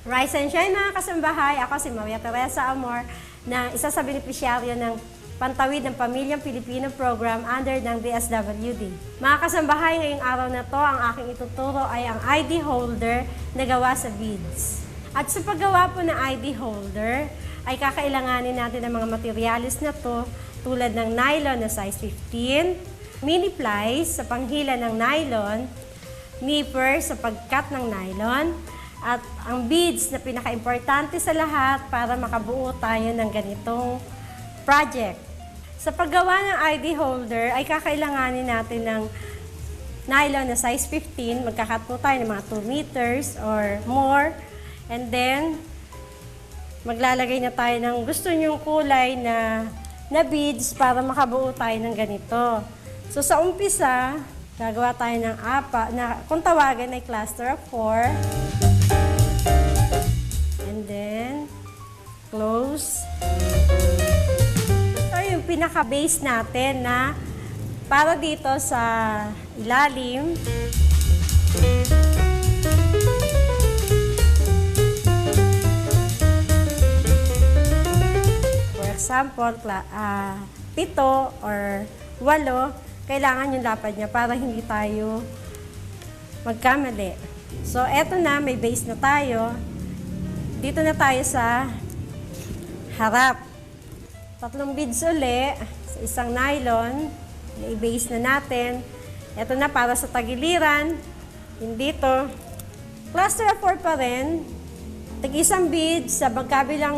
Rise and shine mga kasambahay, ako si Maria Teresa Amor na isa sa benepisyaryo ng Pantawid ng Pamilyang Pilipino Program under ng DSWD. Mga kasambahay, ngayong araw na to, ang aking ituturo ay ang ID holder na gawa sa beads. At sa paggawa po ng ID holder, ay kakailanganin natin ng mga materialis na to tulad ng nylon na size 15, mini plies sa panghila ng nylon, nipper sa pagkat ng nylon, at ang beads na pinaka-importante sa lahat para makabuo tayo ng ganitong project. Sa paggawa ng ID holder ay kakailanganin natin ng nylon na size 15. Magkakat po tayo ng mga 2 meters or more. And then, maglalagay na tayo ng gusto nyong kulay na beads para makabuo tayo ng ganito. So sa umpisa, gagawa tayo ng na kung tawagan ay cluster of 4. And then, close. Ito yung pinaka-base natin na para dito sa ilalim. For example, 7 or 8, kailangan yung lapad niya para hindi tayo magkamali. So, eto na, may base na tayo. Dito na tayo sa harap. 3 beads uli sa isang nylon. I-base na natin. Ito na para sa tagiliran. Yung dito. Cluster of 4 pa rin. Tag-isang beads sa magkabilang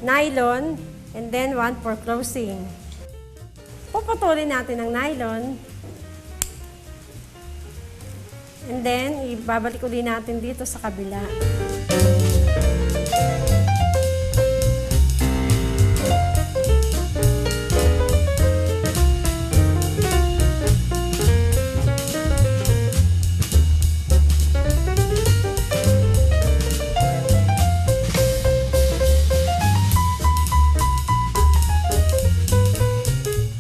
nylon. And then 1 for closing. Puputulin natin ang nylon. And then, ibabalik ulit natin dito sa kabila.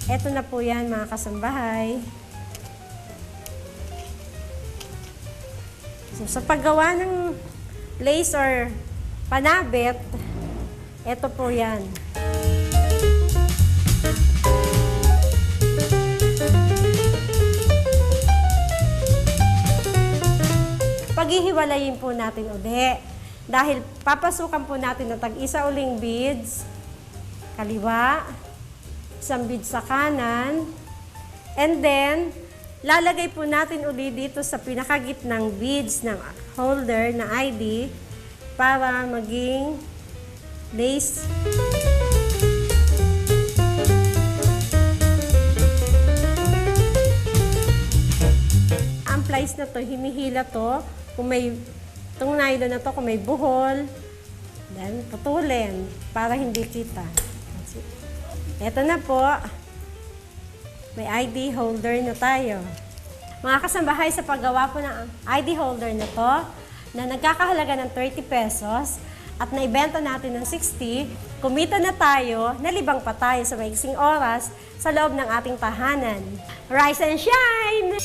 Ito na po yan mga kasambahay. So, sa paggawa ng lace or panabit, ito po yan. Paghihiwalayin po natin uli. Dahil papasukan po natin ng tag-isa uling beads, kaliwa, isang bead sa kanan, and then, lalagay po natin uli dito sa pinakagitnang beads ng holder na ID para maging lace. Ang plies na to, hinihila to. Kung may, itong nylon na to, kung may buhol, then putulin para hindi kita. Ito na po. May ID holder na tayo. Mga kasambahay, sa paggawa po ng ID holder na to, na nagkakahalaga ng 30 pesos at naibenta natin ng 60, kumita na tayo, nalibang pa tayo sa maiksing oras sa loob ng ating tahanan. Rise and shine!